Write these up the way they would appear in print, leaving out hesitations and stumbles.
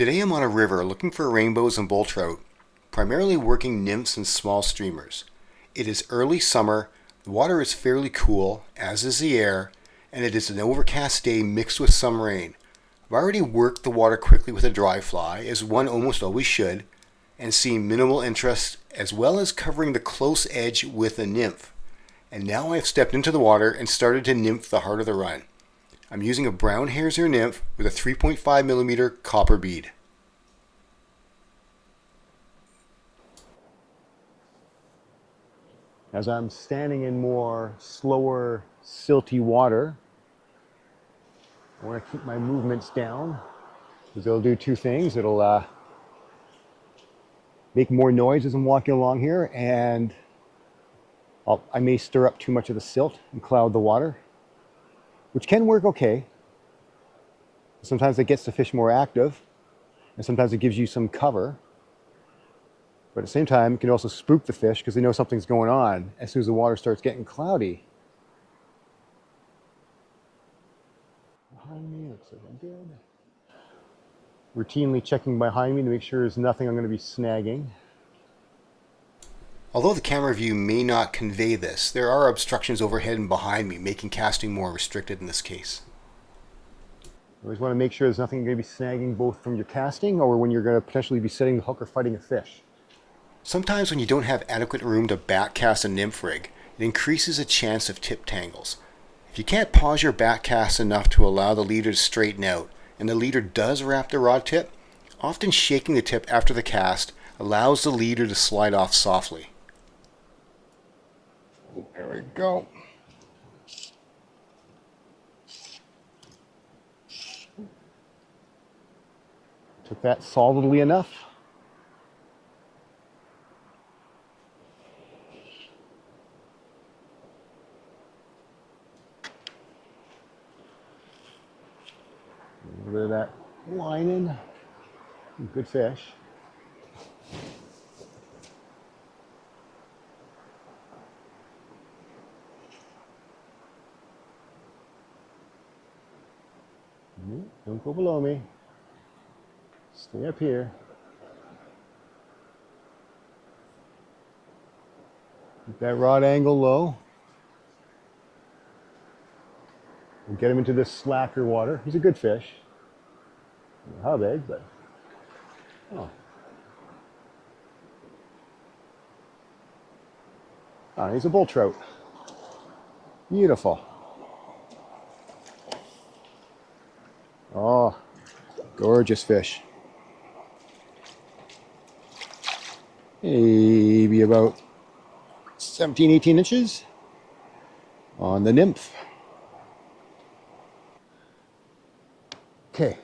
Today I'm on a river looking for rainbows and bull trout, primarily working nymphs and small streamers. It is early summer, the water is fairly cool, as is the air, and it is an overcast day mixed with some rain. I've already worked the water quickly with a dry fly, as one almost always should, and seen minimal interest as well as covering the close edge with a nymph. And now I've stepped into the water and started to nymph the heart of the run. I'm using a brown hare's ear nymph with a 3.5mm copper bead. As I'm standing in more slower, silty water, I want to keep my movements down because it'll do two things. It'll make more noise as I'm walking along here, and I may stir up too much of the silt and cloud the water, which can work okay. Sometimes it gets the fish more active, and sometimes it gives you some cover. But at the same time, it can also spook the fish because they know something's going on as soon as the water starts getting cloudy. Behind me, looks like I'm good. Routinely checking behind me to make sure there's nothing I'm going to be snagging. Although the camera view may not convey this, there are obstructions overhead and behind me, making casting more restricted in this case. You always want to make sure there's nothing you're going to be snagging both from your casting or when you're going to potentially be setting the hook or fighting a fish. Sometimes when you don't have adequate room to backcast a nymph rig, it increases the chance of tip tangles. If you can't pause your backcast enough to allow the leader to straighten out, and the leader does wrap the rod tip, often shaking the tip after the cast allows the leader to slide off softly. There we go. Took that solidly enough. A little bit of that line in. Good fish. Don't go below me. Stay up here. Keep that rod angle low. We'll get him into this slacker water. He's a good fish. I don't know how big, but he's a bull trout. Beautiful. Oh, gorgeous fish. Maybe about 17, 18 inches on the nymph. Okay.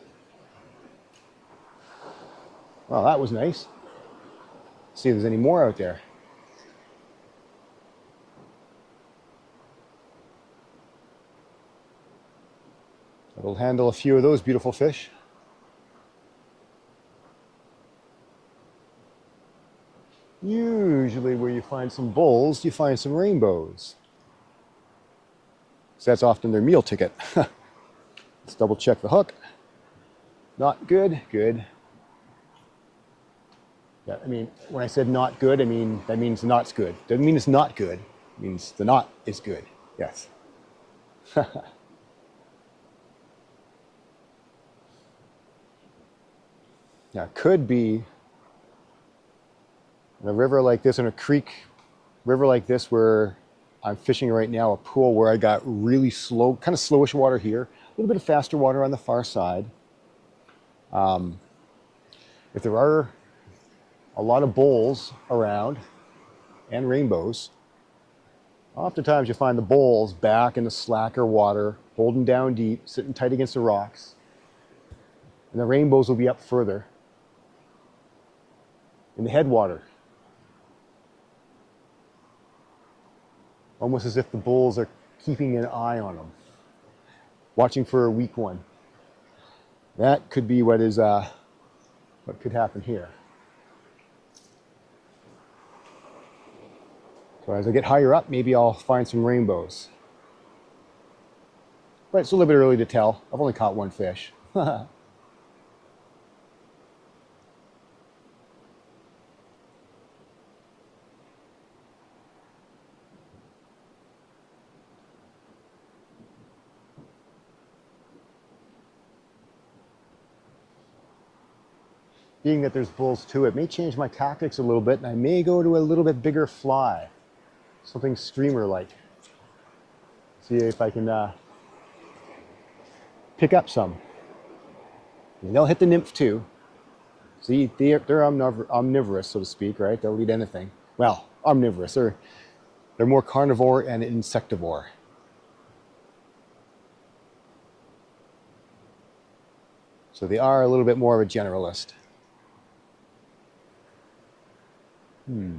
Well, that was nice. See if there's any more out there. It'll handle a few of those beautiful fish. Usually where you find some bulls, you find some rainbows. So that's often their meal ticket. Let's double check the hook. Not good, good. Yeah, I mean, when I said not good, I mean, that means the knot's good. Doesn't mean it's not good. It means the knot is good. Yes. Now, it could be in a river like this, in a creek river like this where I'm fishing right now, a pool where I got really slow, kind of slowish water here, a little bit of faster water on the far side. If there are a lot of bulls around and rainbows, oftentimes you find the bulls back in the slacker water, holding down deep, sitting tight against the rocks, and the rainbows will be up further in the headwater. Almost as if the bulls are keeping an eye on them, watching for a weak one. That could be what could happen here. So as I get higher up, maybe I'll find some rainbows. But it's a little bit early to tell. I've only caught one fish. being that there's bulls too, it may change my tactics a little bit, and I may go to a little bit bigger fly, something streamer-like. See if I can pick up some. And they'll hit the nymph too. See, they're omnivorous, so to speak, right? They'll eat anything. Well, omnivorous. They're more carnivore and insectivore. So they are a little bit more of a generalist. I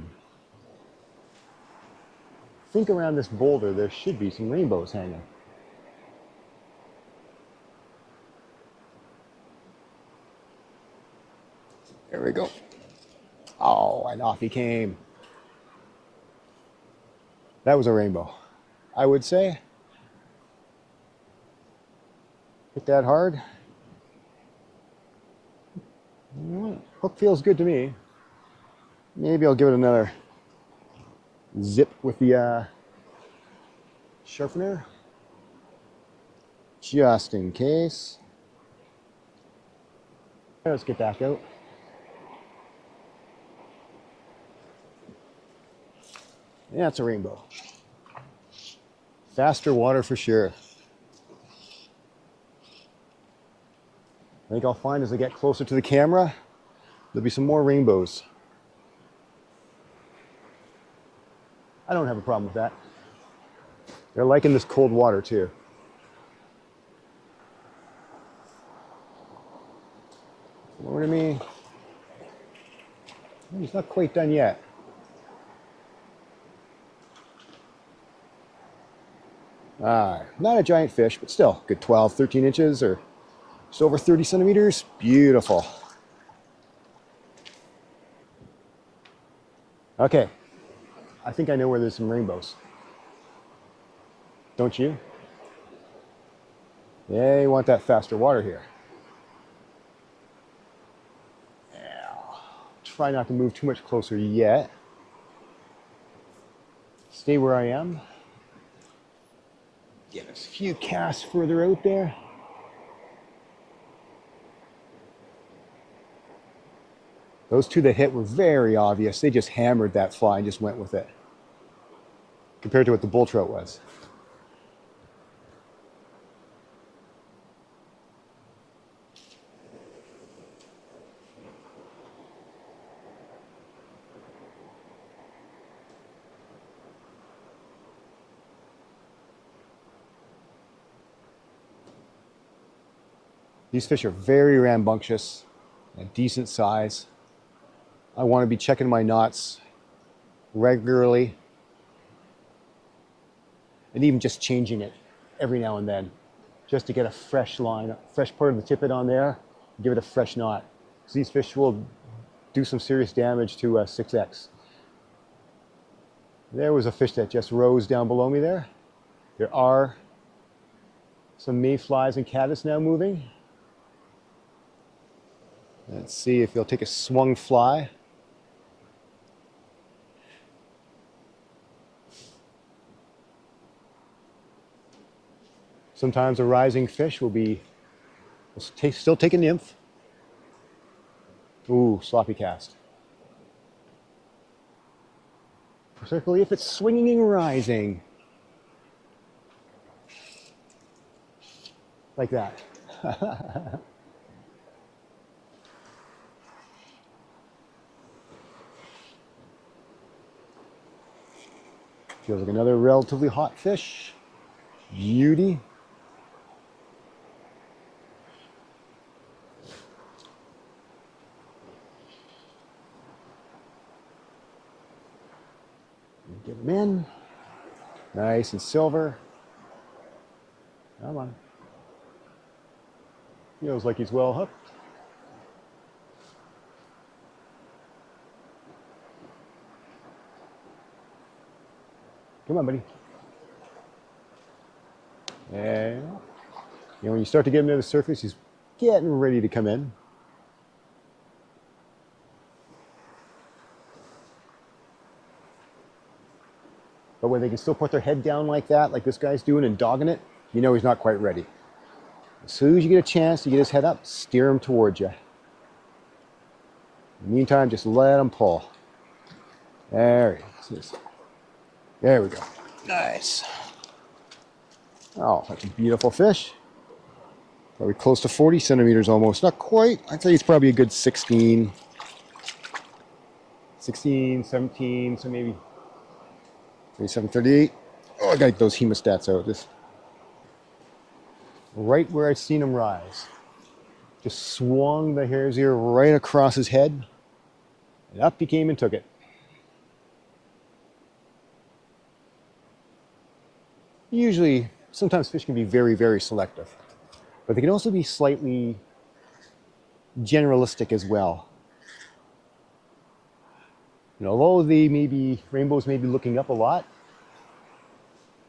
think around this boulder there should be some rainbows hanging. There we go. Oh, and off he came. That was a rainbow, I would say. Hit that hard. You know what? Hook feels good to me. Maybe I'll give it another zip with the sharpener, just in case. Let's get back out. Yeah, it's a rainbow. Faster water for sure. I think I'll find as I get closer to the camera, there'll be some more rainbows. I don't have a problem with that. They're liking this cold water too. Over to me. He's not quite done yet. Not a giant fish, but still good 12, 13 inches or just over 30 centimeters. Beautiful. Okay, I think I know where there's some rainbows. Don't you? Yeah, you want that faster water here. Yeah. Try not to move too much closer yet. Stay where I am. Get a few casts further out there. Those two that hit were very obvious. They just hammered that fly and just went with it, compared to what the bull trout was. These fish are very rambunctious, a decent size. I want to be checking my knots regularly, and even just changing it every now and then, just to get a fresh line, fresh part of the tippet on there, give it a fresh knot. Because these fish will do some serious damage to 6X. There was a fish that just rose down below me there. There are some mayflies and caddis now moving. Let's see if he'll take a swung fly. Sometimes a rising fish will still take a nymph. Ooh, sloppy cast. Particularly if it's swinging and rising. Like that. Feels like another relatively hot fish. Beauty. Get him in. Nice and silver. Come on. Feels like he's well hooked. Come on, buddy. And when you start to get him to the surface, he's getting ready to come in. But when they can still put their head down like that, like this guy's doing and dogging it, you know he's not quite ready. As soon as you get a chance to get his head up, steer him towards you. In the meantime, just let them pull. There he is. There we go. Nice. Oh, that's a beautiful fish. Probably close to 40 centimeters almost. Not quite. I'd say he's probably a good 16, 17, so maybe 37, 38. Oh, I got those hemostats out. Just right where I'd seen him rise. Just swung the hare's ear right across his head, and up he came and took it. Usually, sometimes fish can be very, very selective, but they can also be slightly generalistic as well. You know, although rainbows may be looking up a lot,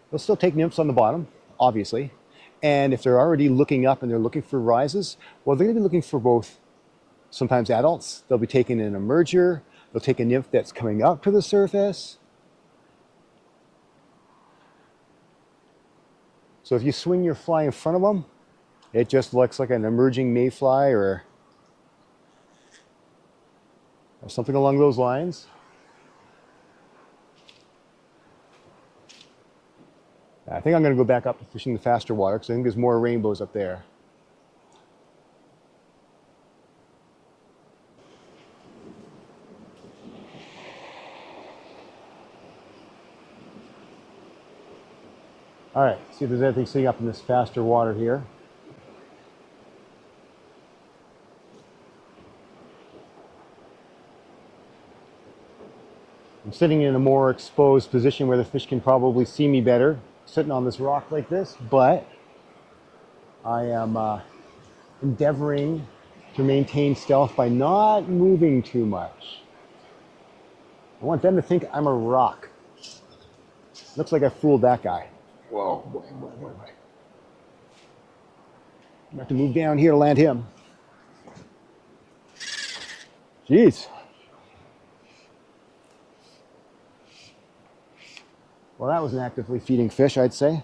they'll still take nymphs on the bottom, obviously. And if they're already looking up and they're looking for rises, well, they're going to be looking for both. Sometimes adults, they'll be taking an emerger, they'll take a nymph that's coming up to the surface. So if you swing your fly in front of them, it just looks like an emerging mayfly or something along those lines. I think I'm going to go back up to fishing the faster water because I think there's more rainbows up there. All right, see if there's anything sitting up in this faster water here. I'm sitting in a more exposed position where the fish can probably see me better, sitting on this rock like this, but I am endeavoring to maintain stealth by not moving too much. I want them to think I'm a rock. Looks like I fooled that guy. Whoa, boy. I have to move down here to land him. Jeez. Well, that was an actively feeding fish, I'd say.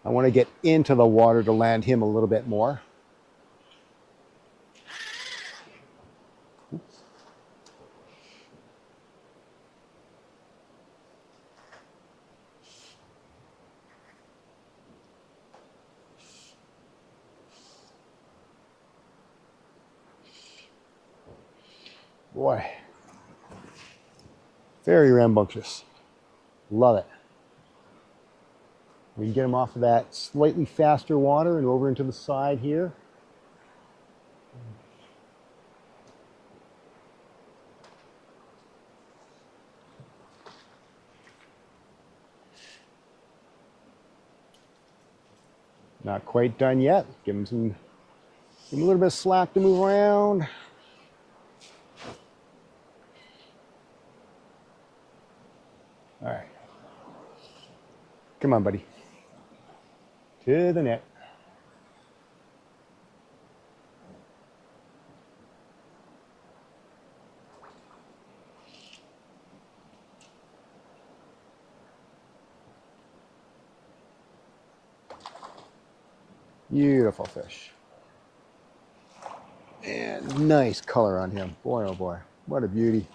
I want to get into the water to land him a little bit more. Oops. Boy, very rambunctious. Love it. We can get him off of that slightly faster water and over into the side here. Not quite done yet. Give him a little bit of slack to move around. All right. Come on, buddy. To the net. Beautiful fish. And nice color on him. Boy, oh boy. What a beauty.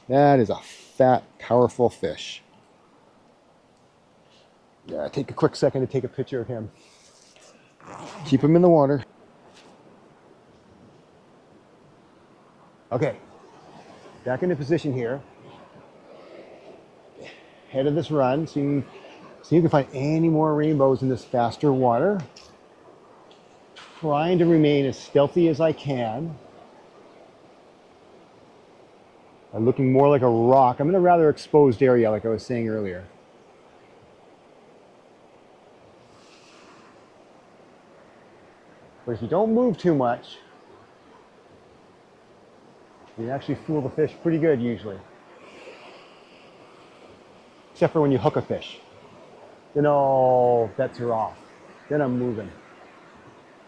That is a fat, powerful fish. Yeah, take a quick second to take a picture of him. Keep him in the water. Okay. Back into position here. Head of this run. See if you can find any more rainbows in this faster water. Trying to remain as stealthy as I can. I'm looking more like a rock. I'm in a rather exposed area, like I was saying earlier. But if you don't move too much, you can actually fool the fish pretty good usually. Except for when you hook a fish. Then all bets are off. Then I'm moving.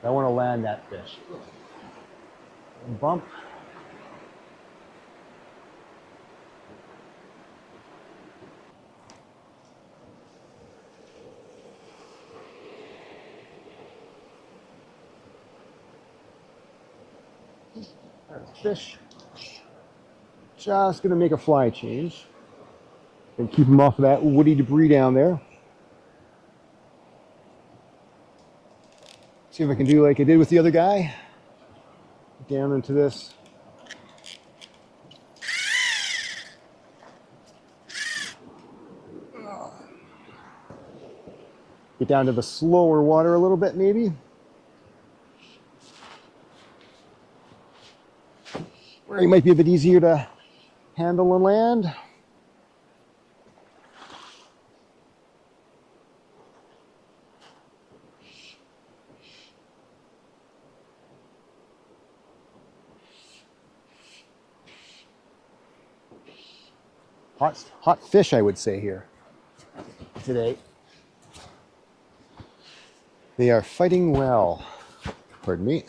I want to land that fish. Bump. There's a fish. Just going to make a fly change and keep him off of that woody debris down there. See if I can do like I did with the other guy. Down into this. Get down to the slower water a little bit maybe. Where he might be a bit easier to handle and land. Hot fish, I would say, here today. They are fighting well. Pardon me.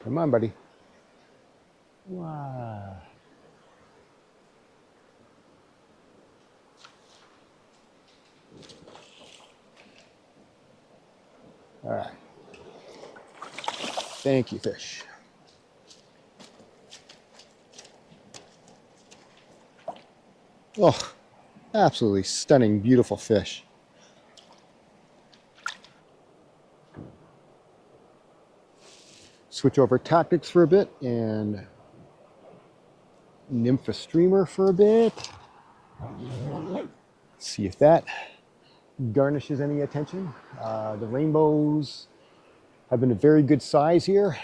Come on, buddy. Wow. All right. Thank you, fish. Oh, absolutely stunning, beautiful fish. Switch over tactics for a bit and nymph a streamer for a bit. See if that garnishes any attention. The rainbows have been a very good size here.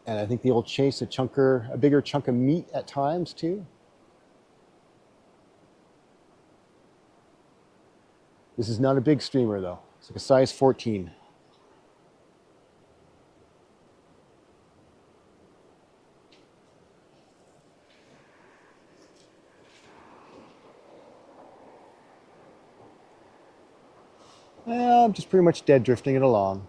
And I think they'll chase a bigger chunk of meat at times too. This is not a big streamer though. It's like a size 14. Well, I'm just pretty much dead drifting it along.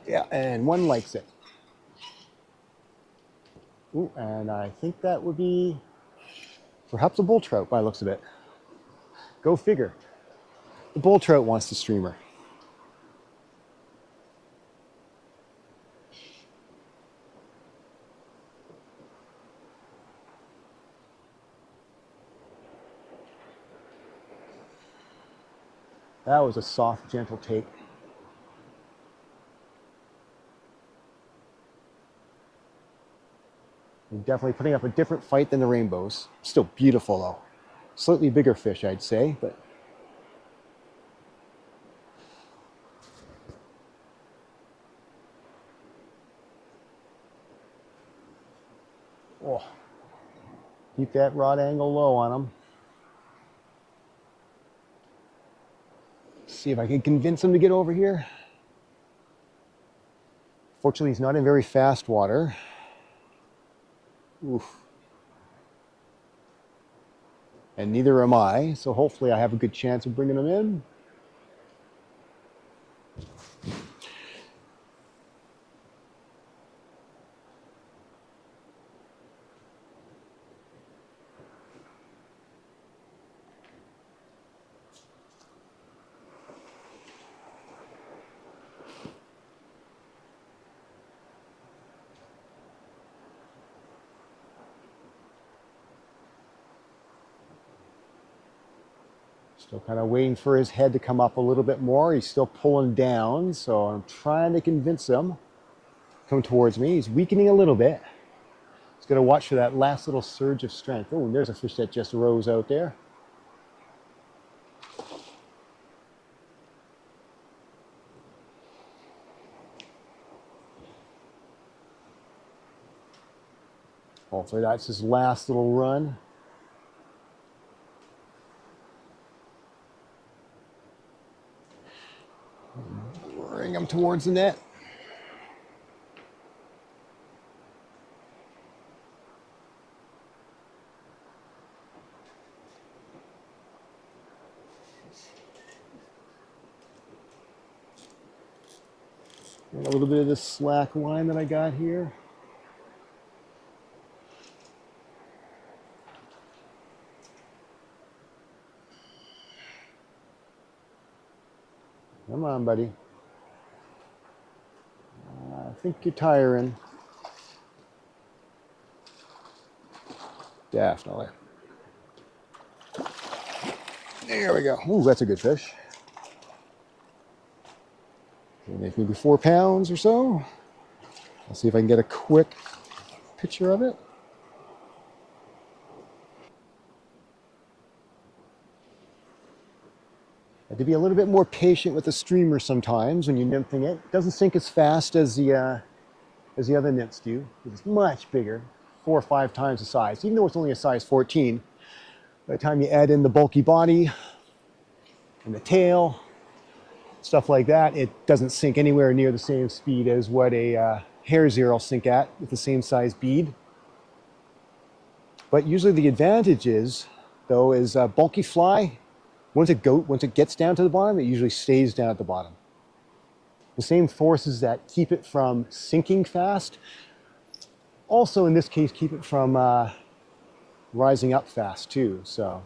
Yeah, and one likes it. Ooh, and I think that would be perhaps a bull trout by the looks of it. Go figure. The bull trout wants the streamer. That was a soft, gentle take. You're definitely putting up a different fight than the rainbows. Still beautiful though. Slightly bigger fish, I'd say, but oh, keep that rod angle low on them. See if I can convince him to get over here. Fortunately, he's not in very fast water. Oof. And neither am I, so hopefully I have a good chance of bringing him in. Still kind of waiting for his head to come up a little bit more. He's still pulling down, so I'm trying to convince him to come towards me. He's weakening a little bit. He's got to watch for that last little surge of strength. Oh, and there's a fish that just rose out there. Hopefully that's his last little run. bring them towards the net. And a little bit of this slack line that I got here. Come on, buddy. I think you're tiring. Definitely. There we go. Ooh, that's a good fish. It'll make maybe 4 pounds or so. I'll see if I can get a quick picture of it. I have to be a little bit more patient with the streamer sometimes when you're nymphing it. It doesn't sink as fast as the other nymphs do. It's much bigger, 4 or 5 times the size, even though it's only a size 14. By the time you add in the bulky body and the tail, stuff like that, it doesn't sink anywhere near the same speed as what a hare's ear will sink at with the same size bead. But usually the advantage is, though, is bulky fly. Once it gets down to the bottom, it usually stays down at the bottom. The same forces that keep it from sinking fast, also in this case keep it from rising up fast too. So